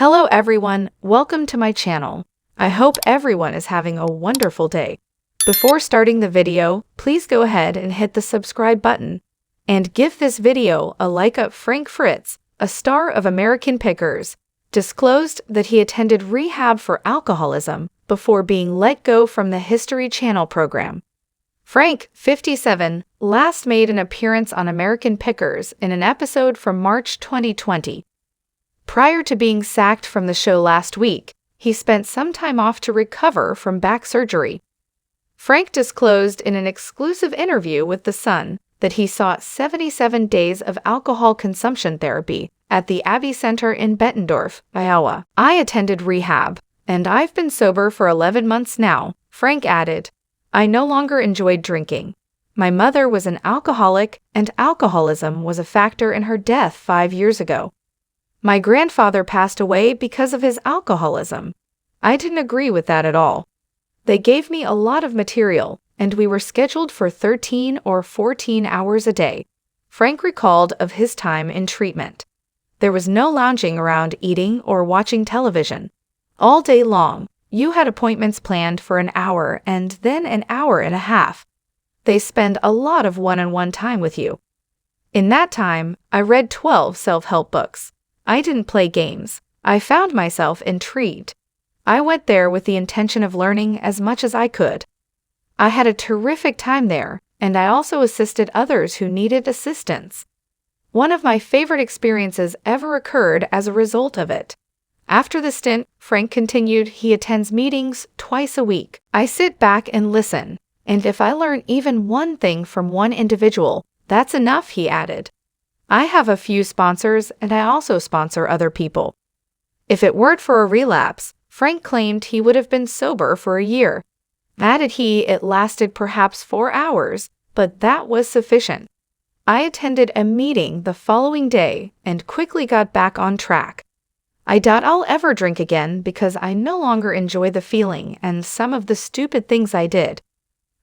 Hello everyone, welcome to my channel. I hope everyone is having a wonderful day. Before starting the video, please go ahead and hit the subscribe button. And give this video a like. Frank Fritz, a star of American Pickers, disclosed that he attended rehab for alcoholism before being let go from the History Channel program. Frank, 57, last made an appearance on American Pickers in an episode from March 2020. Prior to being sacked from the show last week, he spent some time off to recover from back surgery. Frank disclosed in an exclusive interview with The Sun that he sought 77 days of alcohol consumption therapy at the Abbey Center in Bettendorf, Iowa. "I attended rehab, and I've been sober for 11 months now," Frank added. "I no longer enjoyed drinking. My mother was an alcoholic, and alcoholism was a factor in her death 5 years ago. My grandfather passed away because of his alcoholism. I didn't agree with that at all. They gave me a lot of material, and we were scheduled for 13 or 14 hours a day," Frank recalled of his time in treatment. "There was no lounging around eating or watching television. All day long, you had appointments planned for an hour and then an hour and a half. They spend a lot of one-on-one time with you. In that time, I read 12 self-help books. I didn't play games. I found myself intrigued. I went there with the intention of learning as much as I could. I had a terrific time there, and I also assisted others who needed assistance. One of my favorite experiences ever occurred as a result of it." After the stint, Frank continued, he attends meetings twice a week. "I sit back and listen, and if I learn even one thing from one individual, that's enough," he added. "I have a few sponsors, and I also sponsor other people." If it weren't for a relapse, Frank claimed he would have been sober for a year. Added he, "It lasted perhaps 4 hours, but that was sufficient. I attended a meeting the following day and quickly got back on track. I doubt I'll ever drink again because I no longer enjoy the feeling and some of the stupid things I did.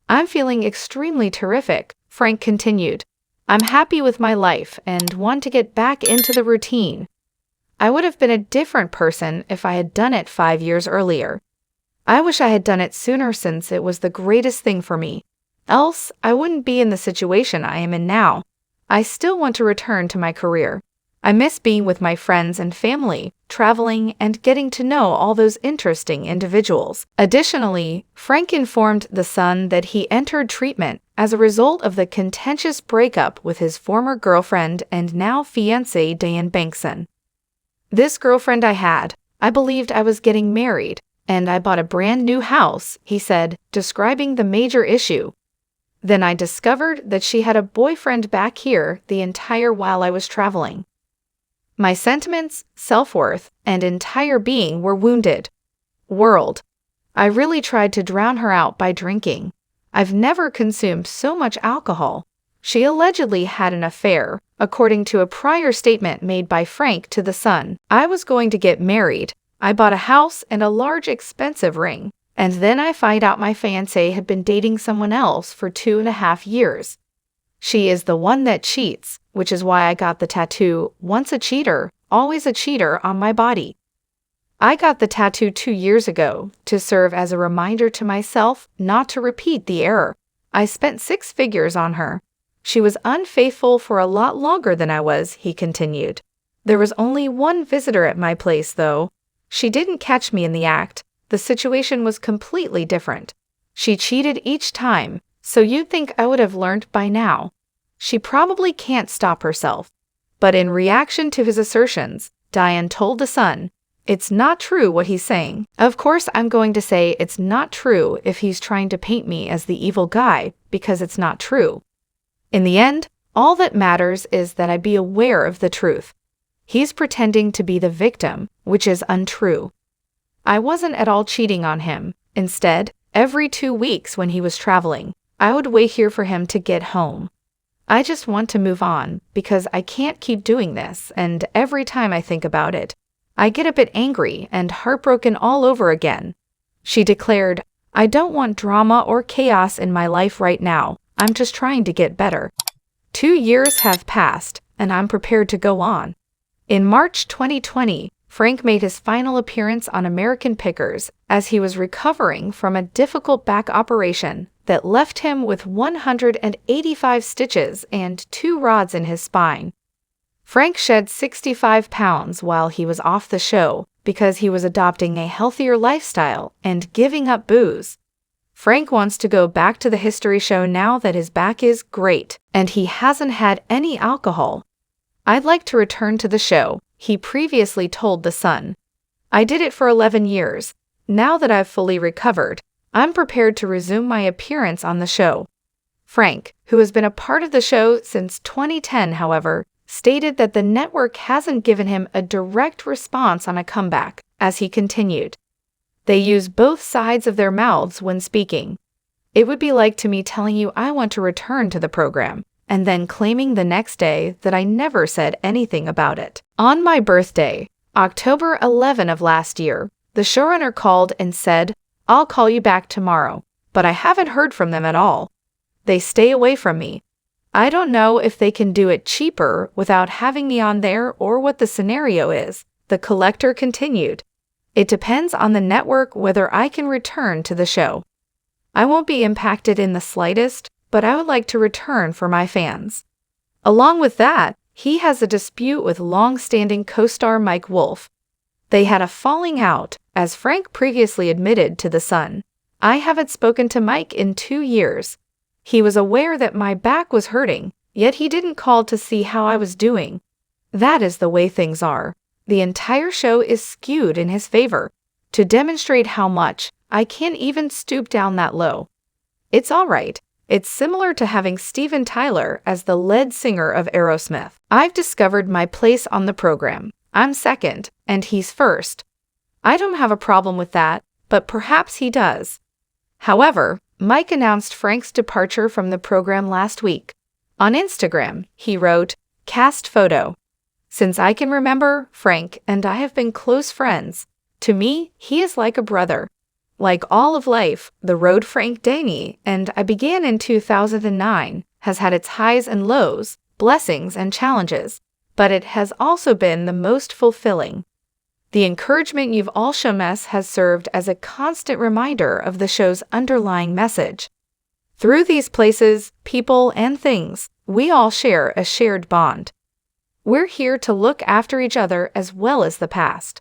I'm feeling extremely terrific," Frank continued. "I'm happy with my life and want to get back into the routine. I would have been a different person if I had done it 5 years earlier. I wish I had done it sooner since it was the greatest thing for me. Else, I wouldn't be in the situation I am in now. I still want to return to my career. I miss being with my friends and family, traveling, and getting to know all those interesting individuals." Additionally, Frank informed The Sun that he entered treatment as a result of the contentious breakup with his former girlfriend and now fiancée Diane Bankson. "This girlfriend I believed I was getting married, and I bought a brand new house," he said, describing the major issue. "Then I discovered that she had a boyfriend back here the entire while I was traveling. My sentiments, self-worth, and entire being were wounded. World. I really tried to drown her out by drinking. I've never consumed so much alcohol." She allegedly had an affair, according to a prior statement made by Frank to The Sun. "I was going to get married. I bought a house and a large expensive ring, and then I find out my fiancé had been dating someone else for 2.5 years. She is the one that cheats, which is why I got the tattoo, 'Once a cheater, always a cheater,' on my body. I got the tattoo 2 years ago to serve as a reminder to myself not to repeat the error. I spent 6 figures on her. She was unfaithful for a lot longer than I was," he continued. "There was only one visitor at my place, though. She didn't catch me in the act. The situation was completely different. She cheated each time, so you'd think I would have learned by now. She probably can't stop herself." But in reaction to his assertions, Diane told The Sun, "It's not true what he's saying. Of course I'm going to say it's not true if he's trying to paint me as the evil guy, because it's not true. In the end, all that matters is that I be aware of the truth. He's pretending to be the victim, which is untrue. I wasn't at all cheating on him. Instead, every 2 weeks when he was traveling, I would wait here for him to get home. I just want to move on because I can't keep doing this, and every time I think about it, I get a bit angry and heartbroken all over again." She declared, "I don't want drama or chaos in my life right now. I'm just trying to get better. 2 years have passed, and I'm prepared to go on." In March 2020, Frank made his final appearance on American Pickers as he was recovering from a difficult back operation that left him with 185 stitches and 2 rods in his spine. Frank shed 65 pounds while he was off the show because he was adopting a healthier lifestyle and giving up booze. Frank wants to go back to the history show now that his back is great and he hasn't had any alcohol. "I'd like to return to the show," he previously told The Sun. "I did it for 11 years. Now that I've fully recovered, I'm prepared to resume my appearance on the show." Frank, who has been a part of the show since 2010, however, stated that the network hasn't given him a direct response on a comeback, as he continued. "They use both sides of their mouths when speaking. It would be like to me telling you I want to return to the program, and then claiming the next day that I never said anything about it." On my birthday, October 11 of last year, the showrunner called and said, "I'll call you back tomorrow," but I haven't heard from them at all. They stay away from me. I don't know if they can do it cheaper without having me on there or what the scenario is, the collector continued. "It depends on the network whether I can return to the show. I won't be impacted in the slightest, but I would like to return for my fans." Along with that, he has a dispute with long-standing co-star Mike Wolf. They had a falling out, as Frank previously admitted to The Sun. "I haven't spoken to Mike in 2 years. He was aware that my back was hurting, yet he didn't call to see how I was doing. That is the way things are. The entire show is skewed in his favor. To demonstrate how much, I can't even stoop down that low. It's all right. It's similar to having Steven Tyler as the lead singer of Aerosmith. I've discovered my place on the program. I'm second, and he's first. I don't have a problem with that, but perhaps he does." However, Mike announced Frank's departure from the program last week. On Instagram, he wrote, "Cast photo. Since I can remember, Frank and I have been close friends. To me, he is like a brother. Like all of life, the road Frank Daney and I began in 2009 has had its highs and lows, blessings and challenges, but it has also been the most fulfilling. The encouragement you've all shown us has served as a constant reminder of the show's underlying message. Through these places, people, and things, we all share a shared bond. We're here to look after each other as well as the past."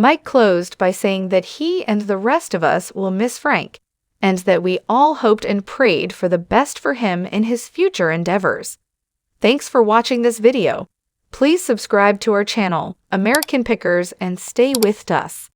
Mike closed by saying that he and the rest of us will miss Frank, and that we all hoped and prayed for the best for him in his future endeavors. Thanks for watching this video. Please subscribe to our channel, American Pickers, and stay with us.